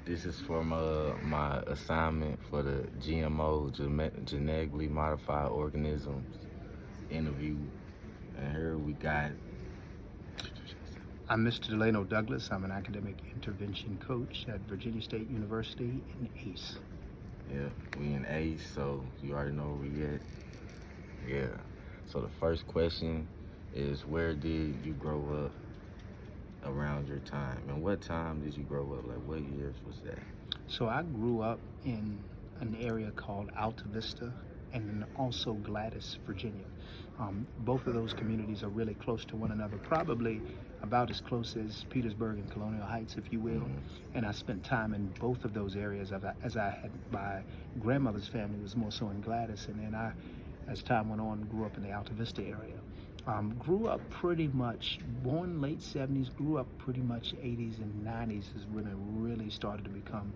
This is from my assignment for the GMO, genetically modified organisms interview. And here we got, I'm Mr. Delano Douglas. I'm an academic intervention coach at Virginia State University in ACE. yeah, we in ACE, so you already know where we at. Yeah. So the first question is, where did you grow up around your time? And what time did you grow up? Like, what years was that? So I grew up in an area called Alta Vista and also Gladys, Virginia. Both of those communities are really close to one another, probably about as close as Petersburg and Colonial Heights, if you will. And I spent time in both of those areas as I had my grandmother's family was more so in Gladys, and then I, as time went on, grew up in the Alta Vista area. Grew up pretty much, born late 70s, grew up pretty much 80s and 90s is when I really started to become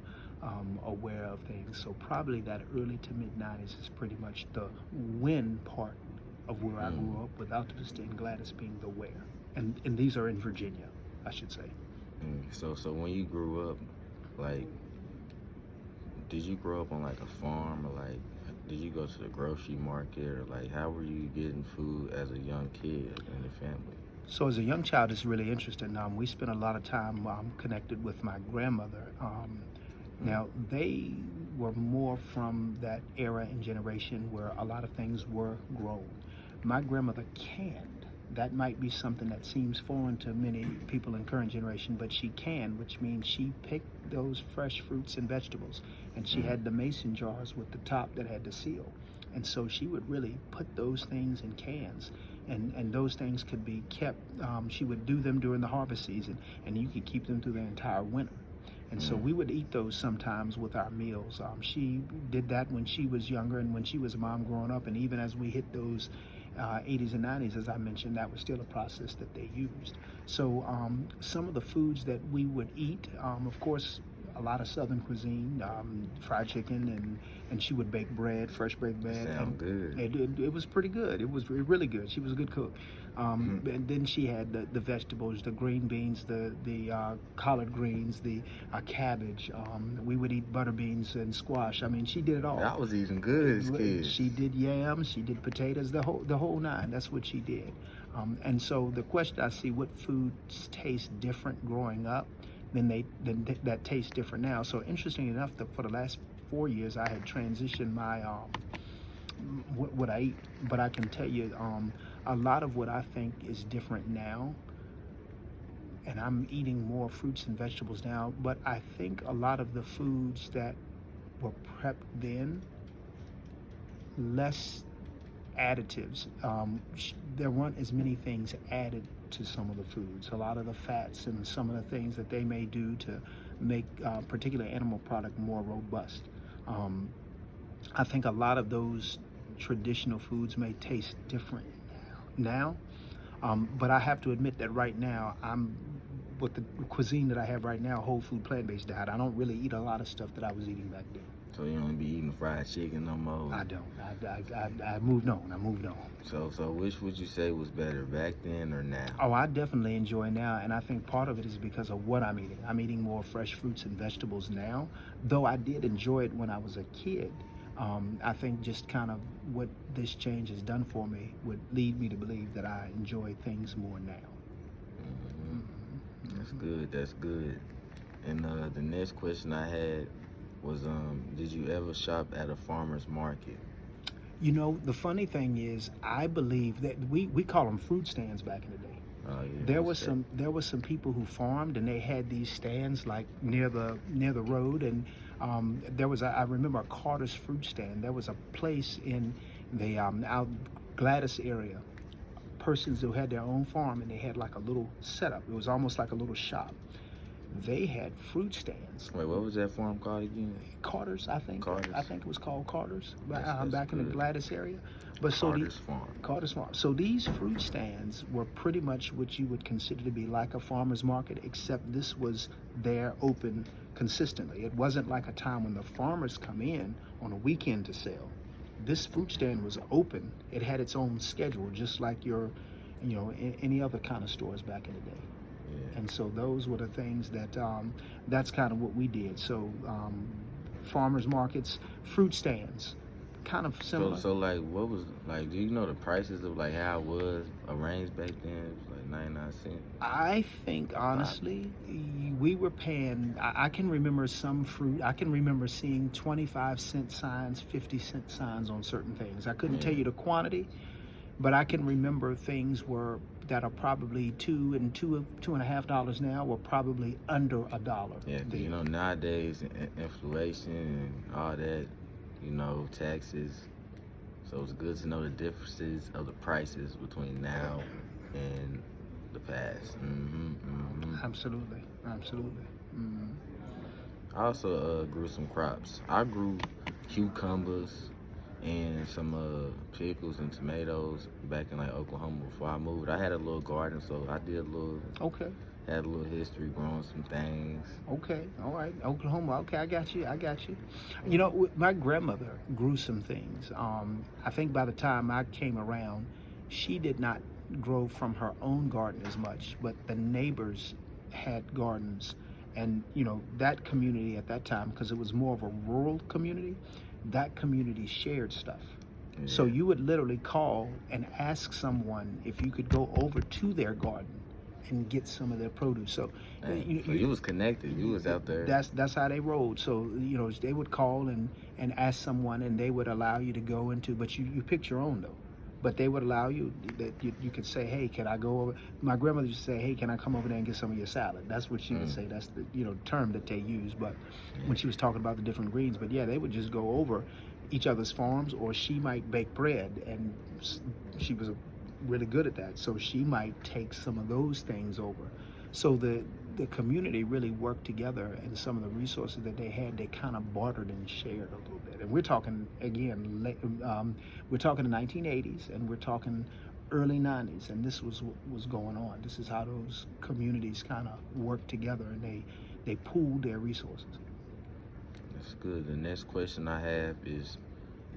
aware of things. So probably that early to mid 90s is pretty much the when part of where I grew up, with Alta Vista and Gladys being the where. And these are in Virginia, I should say. So when you grew up, like, did you grow up on like a farm, or like, did you go to the grocery market, or like, how were you getting food as a young kid in the family? So as a young child, it's really interesting. We spent a lot of time connected with my grandmother. Now, they were more from that era and generation where a lot of things were grown. My grandmother canned. That might be something that seems foreign to many people in current generation, but she canned, which means she picked those fresh fruits and vegetables, and she had the mason jars with the top that had the seal. And so she would really put those things in cans, and those things could be kept. She would do them during the harvest season, and you could keep them through the entire winter. And so we would eat those sometimes with our meals. She did that when she was younger and when she was a mom growing up, and even as we hit those 80s and 90s, as I mentioned, that was still a process that they used. So some of the foods that we would eat, of course, a lot of Southern cuisine, fried chicken, and she would bake bread, fresh baked bread. Sound good. It was pretty good. It was really good. She was a good cook. And then she had the vegetables, the green beans, the collard greens, the cabbage. We would eat butter beans and squash. I mean, she did it all. That was even good as kids. She did yams, she did potatoes, the whole nine. That's what she did. And so the question I see, what foods taste different growing up than that taste different now? So interesting enough, that for the last 4 years I had transitioned my what I eat, but I can tell you a lot of what I think is different now, and I'm eating more fruits and vegetables now, but I think a lot of the foods that were prepped then, less additives. There weren't as many things added to some of the foods. A lot of the fats and some of the things that they may do to make particular animal product more robust. I think a lot of those traditional foods may taste different now, but I have to admit that right now, I'm with the cuisine that I have right now, whole food, plant-based diet. I don't really eat a lot of stuff that I was eating back then. So you don't be eating fried chicken no more? I don't. I moved on. So which would you say was better, back then or now? Oh, I definitely enjoy now, and I think part of it is because of what I'm eating. I'm eating more fresh fruits and vegetables now, though I did enjoy it when I was a kid. I think just kind of what this change has done for me would lead me to believe that I enjoy things more now. That's good. And the next question I had was, did you ever shop at a farmer's market? You know, the funny thing is, I believe that we call them fruit stands back in the day. Oh, yeah, there was some people who farmed, and they had these stands like near the road, and there was I remember a Carter's fruit stand. There was a place in the out Gladys area, persons who had their own farm, and they had like a little setup. It was almost like a little shop. They had fruit stands. Wait, what was that farm called again? Carter's, I think. Carter's. I think it was called Carter's That's back in the Gladys area. But Carter's farm. Carter's farm. So these fruit stands were pretty much what you would consider to be like a farmer's market, except this was there open consistently. It wasn't like a time when the farmers come in on a weekend to sell. This fruit stand was open. It had its own schedule, just like any other kind of stores back in the day. Yeah. And so those were the things that that's kind of what we did. So farmers markets, fruit stands, kind of So, similar. so like, what was like? Do you know the prices of like how it was arranged back then? It was like 99 cents. I think Five. honestly, we were paying. I can remember some fruit. I can remember seeing 25-cent signs, 50-cent signs on certain things. I couldn't tell Yeah. you the quantity, but I can remember things that are probably $2 and $2.50 now were probably under $1 Yeah, 'cause, then. nowadays inflation and all that, taxes. So it's good to know the differences of the prices between now and the past. Absolutely, absolutely. Mm. I also grew some crops. I grew cucumbers and some pickles and tomatoes back in like Oklahoma before I moved. I had a little garden, so I did a little Okay, had a little history growing some things. okay, all right. Oklahoma. Okay, I got you. I got you. You know, my grandmother grew some things. I think by the time I came around, she did not grow from her own garden as much, but the neighbors had gardens, and that community at that time, because it was more of a rural community, that community shared stuff. So Yeah. you would literally call and ask someone if you could go over to their garden and get some of their produce. So Dang. So you was connected. You was out there. that's how they rolled. So they would call and ask someone, and they would allow you to go into. But you picked your own though. But they would allow you that you could say, hey, can I go over? My grandmother used to say, hey, can I come over there and get some of your salad? That's what she would say. That's the term that they use. But when she was talking about the different greens, but yeah, they would just go over each other's farms, or she might bake bread, and she was really good at that. So she might take some of those things over. So the community really worked together, and some of the resources that they had, they kind of bartered and shared a little bit. And we're talking again, we're talking the 1980s, and we're talking early 90s, and this was what was going on. This is how those communities kind of worked together, and they pooled their resources. That's good. The next question I have is,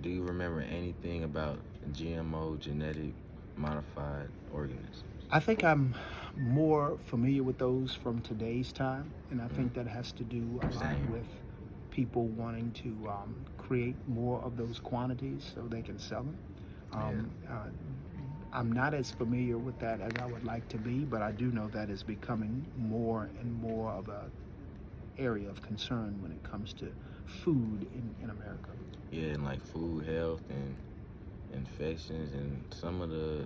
do you remember anything about GMO, genetic modified organisms? I think I'm more familiar with those from today's time, and I think Mm. that has to do a lot Same. with people wanting to create more of those quantities so they can sell them. Um, uh, I'm not as familiar with that as I would like to be, but I do know that is becoming more and more of a area of concern when it comes to food in America. Yeah, and like food health and infections, and some of the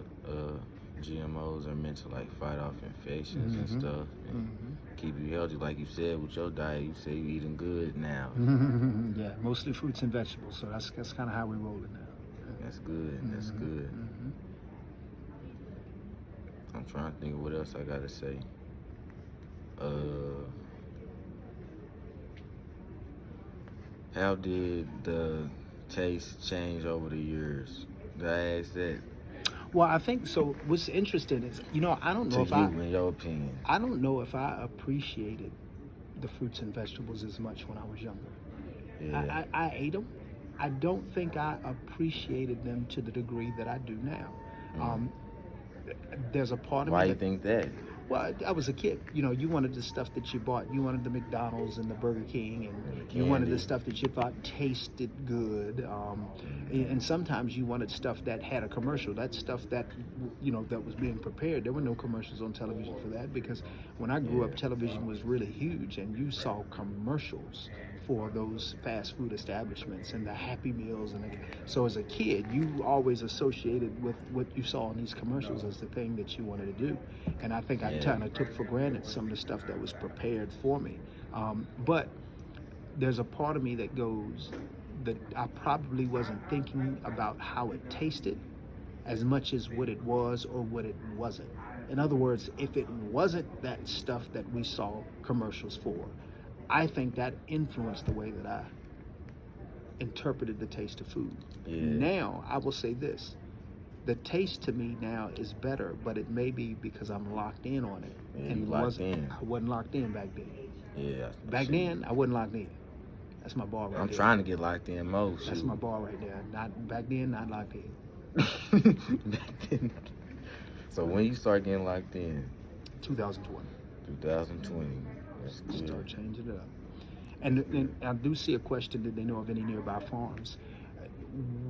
GMOs are meant to like fight off infections and Hmm. stuff and keep you healthy. Like you said with your diet, you say you eating good now. Yeah, mostly fruits and vegetables. So that's kind of how we roll it now. That's good. That's good. Hmm. I'm trying to think of what else I gotta say. Uh, how did the taste change over the years? Did I ask that Well, I think so. What's interesting is, I don't know to if you, in your opinion? I don't know if I appreciated the fruits and vegetables as much when I was younger. Yeah. I ate them. I don't think I appreciated them to the degree that I do now. Mm. Um, there's a part of Why me you that, think that? well, I was a kid. You wanted the stuff that you bought. You wanted the McDonald's and the Burger King, and you wanted the Candy. stuff that you thought tasted good. And sometimes you wanted stuff that had a commercial. That stuff that that was being prepared. There were no commercials on television for that, because when I grew up, Yeah. television was really huge, and you saw commercials for those fast food establishments and the Happy Meals, so as a kid, you always associated with what you saw in these commercials as the thing that you wanted to do. And I think I Yeah. kind of took for granted some of the stuff that was prepared for me. But there's a part of me that goes that I probably wasn't thinking about how it tasted as much as what it was or what it wasn't. In other words, if it wasn't that stuff that we saw commercials for, I think that influenced the way that I interpreted the taste of food. Yeah. Now, I will say this. The taste to me now is better, but it may be because I'm locked in on it. Yeah, And you locked in. I wasn't locked in back then. Yeah. Back then, I wasn't locked in. That's my bar right I'm there. trying to get locked in more. That's shoot. my bar right there. Not back then, not locked in. Back then. So when you start getting locked in? 2020. 2020. That's good. Start changing it up. And I do see a question, did they know of any nearby farms?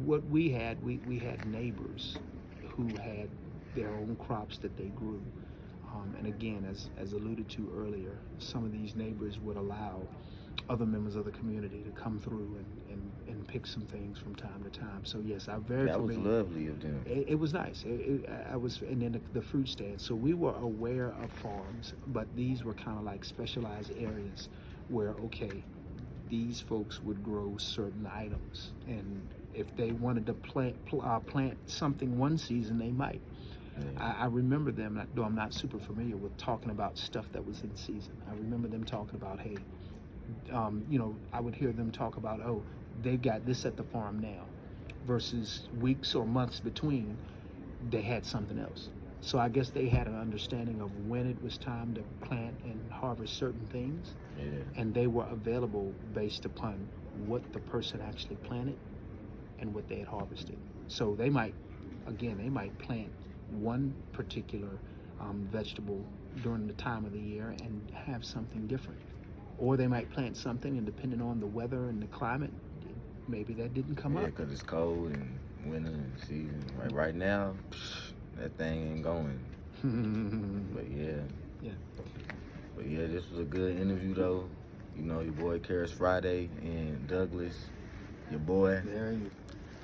What we had neighbors who had their own crops that they grew. And again, as alluded to earlier, some of these neighbors would allow other members of the community to come through and pick some things from time to time. So yes, I'm very That was familiar. lovely of them. It was nice. And then the fruit stand. So we were aware of farms, but these were kind of like specialized areas where, okay, these folks would grow certain items, and if they wanted to plant something one season, they might. Yeah. I remember them, though I'm not super familiar with talking about stuff that was in season. I remember them talking about, hey, I would hear them talk about, oh, they've got this at the farm now, versus weeks or months between, they had something else. So I guess they had an understanding of when it was time to plant and harvest certain things, Yeah. and they were available based upon what the person actually planted and what they had harvested. So they might plant one particular vegetable during the time of the year and have something different. Or they might plant something, and depending on the weather and the climate, maybe that didn't come Yeah, up. because it's cold and winter and season. Right now, that thing ain't going. But yeah. Yeah. But yeah, this was a good interview though. You know, your boy Charis Friday and Douglas, your boy. There you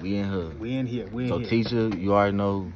We in here. We in here. We in So here. teacher, you already know